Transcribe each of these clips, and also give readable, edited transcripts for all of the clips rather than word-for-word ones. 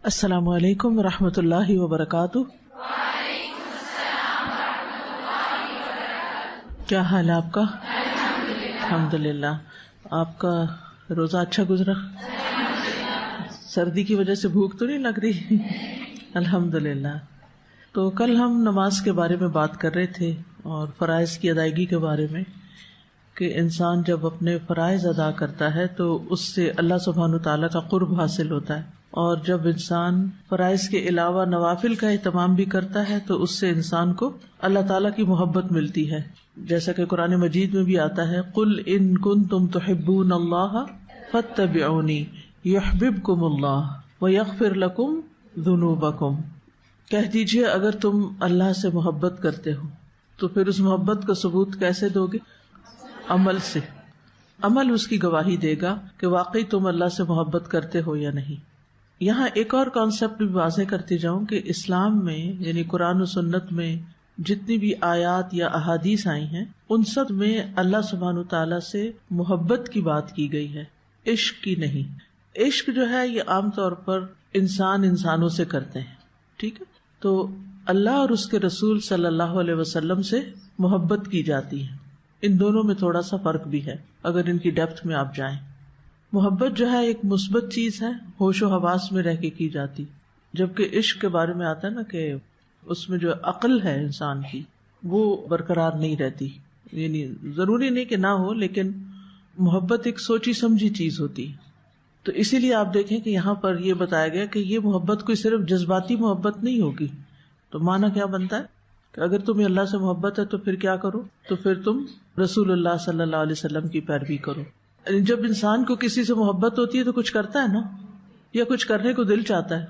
السلام علیکم ورحمۃ اللہ وبرکاتہ۔ کیا حال ہے آپ کا؟ الحمدللہ۔ آپ کا روزہ اچھا گزرا؟ سردی کی وجہ سے بھوک تو نہیں لگ رہی؟ الحمدللہ۔ تو کل ہم نماز کے بارے میں بات کر رہے تھے اور فرائض کی ادائیگی کے بارے میں، کہ انسان جب اپنے فرائض ادا کرتا ہے تو اس سے اللہ سبحانہ تعالیٰ کا قرب حاصل ہوتا ہے، اور جب انسان فرائض کے علاوہ نوافل کا اہتمام بھی کرتا ہے تو اس سے انسان کو اللہ تعالیٰ کی محبت ملتی ہے، جیسا کہ قرآن مجید میں بھی آتا ہے، قل ان کنتم تحبون اللہ فاتبعونی یحببکم اللہ ویغفر لکم ذنوبکم۔ کہہ دیجئے اگر تم اللہ سے محبت کرتے ہو تو پھر اس محبت کا ثبوت کیسے دو گے؟ عمل سے۔ عمل اس کی گواہی دے گا کہ واقعی تم اللہ سے محبت کرتے ہو یا نہیں۔ یہاں ایک اور کانسیپٹ بھی واضح کرتی جاؤں کہ اسلام میں یعنی قرآن و سنت میں جتنی بھی آیات یا احادیث آئی ہیں ان سب میں اللہ سبحانہ تعالیٰ سے محبت کی بات کی گئی ہے، عشق کی نہیں۔ عشق جو ہے یہ عام طور پر انسانوں سے کرتے ہیں، ٹھیک ہے؟ تو اللہ اور اس کے رسول صلی اللہ علیہ وسلم سے محبت کی جاتی ہے۔ ان دونوں میں تھوڑا سا فرق بھی ہے اگر ان کی ڈیپتھ میں آپ جائیں۔ محبت جو ہے ایک مثبت چیز ہے، ہوش و حواس میں رہ کے کی جاتی، جبکہ عشق کے بارے میں آتا ہے نا کہ اس میں جو عقل ہے انسان کی وہ برقرار نہیں رہتی، یعنی ضروری نہیں کہ نہ ہو لیکن محبت ایک سوچی سمجھی چیز ہوتی ہے۔ تو اسی لیے آپ دیکھیں کہ یہاں پر یہ بتایا گیا کہ یہ محبت کوئی صرف جذباتی محبت نہیں ہوگی۔ تو معنی کیا بنتا ہے کہ اگر تمہیں اللہ سے محبت ہے تو پھر کیا کرو؟ تو پھر تم رسول اللہ صلی اللہ علیہ وسلم کی پیروی کرو۔ جب انسان کو کسی سے محبت ہوتی ہے تو کچھ کرتا ہے نا، یا کچھ کرنے کو دل چاہتا ہے۔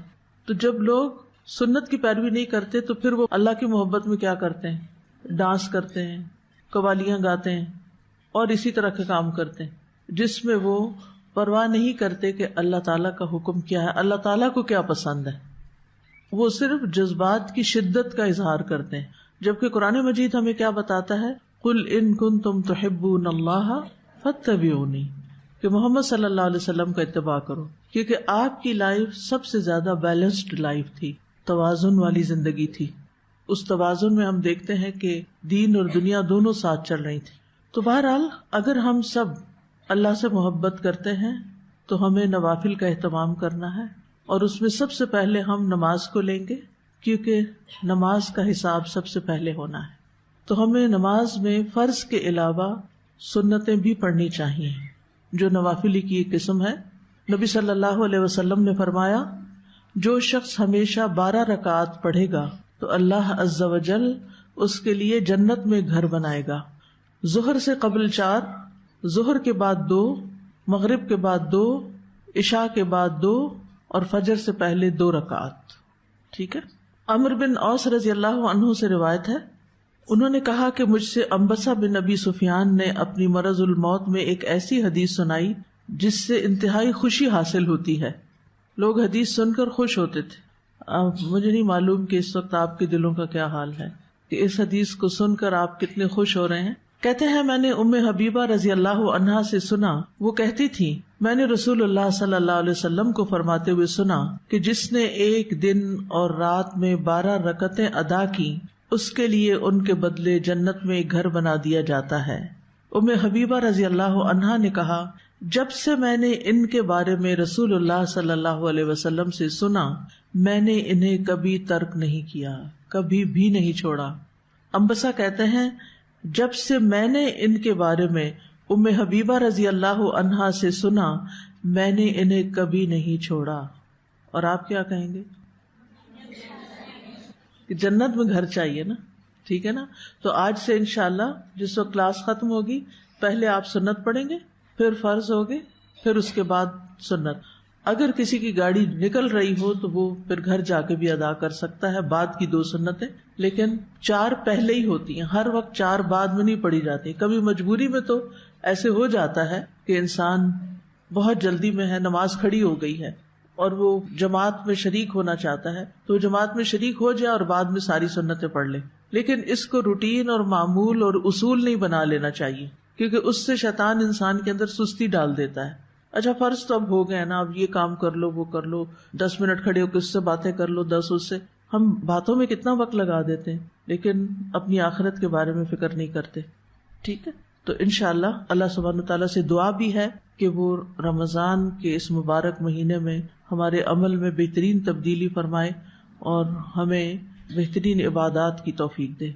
تو جب لوگ سنت کی پیروی نہیں کرتے تو پھر وہ اللہ کی محبت میں کیا کرتے ہیں؟ ڈانس کرتے ہیں، قوالیاں گاتے ہیں اور اسی طرح کے کام کرتے ہیں، جس میں وہ پرواہ نہیں کرتے کہ اللہ تعالیٰ کا حکم کیا ہے، اللہ تعالیٰ کو کیا پسند ہے۔ وہ صرف جذبات کی شدت کا اظہار کرتے ہیں، جبکہ قرآن مجید ہمیں کیا بتاتا ہے؟ قل ان کنتم تحبون اللہ فاتبعونی، کہ محمد صلی اللہ علیہ وسلم کا اتباع کرو، کیونکہ آپ کی لائف سب سے زیادہ بیلنسڈ لائف تھی، توازن والی زندگی تھی۔ اس توازن میں ہم دیکھتے ہیں کہ دین اور دنیا دونوں ساتھ چل رہی تھی۔ تو بہرحال اگر ہم سب اللہ سے محبت کرتے ہیں تو ہمیں نوافل کا اہتمام کرنا ہے، اور اس میں سب سے پہلے ہم نماز کو لیں گے، کیونکہ نماز کا حساب سب سے پہلے ہونا ہے۔ تو ہمیں نماز میں فرض کے علاوہ سنتیں بھی پڑھنی چاہیے، جو نوافلی کی ایک قسم ہے۔ نبی صلی اللہ علیہ وسلم نے فرمایا، جو شخص ہمیشہ 12 رکعات پڑھے گا تو اللہ عز و جل اس کے لیے جنت میں گھر بنائے گا۔ ظہر سے قبل 4، ظہر کے بعد 2، مغرب کے بعد 2، عشاء کے بعد 2 اور فجر سے پہلے 2 رکعات، ٹھیک ہے؟ عمرو بن اوس رضی اللہ عنہ سے روایت ہے، انہوں نے کہا کہ مجھ سے انبسہ بن ابی سفیان نے اپنی مرض الموت میں ایک ایسی حدیث سنائی جس سے انتہائی خوشی حاصل ہوتی ہے۔ لوگ حدیث سن کر خوش ہوتے تھے۔ مجھے نہیں معلوم کہ اس وقت آپ کے دلوں کا کیا حال ہے، کہ اس حدیث کو سن کر آپ کتنے خوش ہو رہے ہیں۔ کہتے ہیں میں نے ام حبیبہ رضی اللہ عنہا سے سنا، وہ کہتی تھی میں نے رسول اللہ صلی اللہ علیہ وسلم کو فرماتے ہوئے سنا کہ جس نے ایک دن اور رات میں 12 رکعتیں ادا کی اس کے لیے ان کے بدلے جنت میں ایک گھر بنا دیا جاتا ہے۔ ام حبیبہ رضی اللہ عنہا نے کہا، جب سے میں نے ان کے بارے میں رسول اللہ صلی اللہ علیہ وسلم سے سنا میں نے انہیں کبھی ترک نہیں کیا، کبھی بھی نہیں چھوڑا۔ انبسہ کہتے ہیں جب سے میں نے ان کے بارے میں ام حبیبہ رضی اللہ عنہا سے سنا میں نے انہیں کبھی نہیں چھوڑا۔ اور آپ کیا کہیں گے؟ کہ جنت میں گھر چاہیے نا، ٹھیک ہے نا؟ تو آج سے انشاءاللہ جس وقت کلاس ختم ہوگی پہلے آپ سنت پڑھیں گے، پھر فرض ہوگے، پھر اس کے بعد سنت۔ اگر کسی کی گاڑی نکل رہی ہو تو وہ پھر گھر جا کے بھی ادا کر سکتا ہے بعد کی 2 سنتیں، لیکن 4 پہلے ہی ہوتی ہیں، ہر وقت 4 بعد میں نہیں پڑھی جاتی۔ کبھی مجبوری میں تو ایسے ہو جاتا ہے کہ انسان بہت جلدی میں ہے، نماز کھڑی ہو گئی ہے اور وہ جماعت میں شریک ہونا چاہتا ہے تو جماعت میں شریک ہو جائے اور بعد میں ساری سنتیں پڑھ لے، لیکن اس کو روٹین اور معمول اور اصول نہیں بنا لینا چاہیے، کیونکہ اس سے شیطان انسان کے اندر سستی ڈال دیتا ہے۔ اچھا فرض تو اب ہو گئے نا، اب یہ کام کر لو وہ کر لو، 10 منٹ کھڑے ہو کس سے باتیں کر لو، 10 اس سے. ہم باتوں میں کتنا وقت لگا دیتے ہیں لیکن اپنی آخرت کے بارے میں فکر نہیں کرتے. ٹھیک ہے، تو انشاءاللہ اللہ سبحانہ تعالیٰ سے دعا بھی ہے کہ وہ رمضان کے اس مبارک مہینے میں ہمارے عمل میں بہترین تبدیلی فرمائے اور ہمیں بہترین عبادات کی توفیق دے.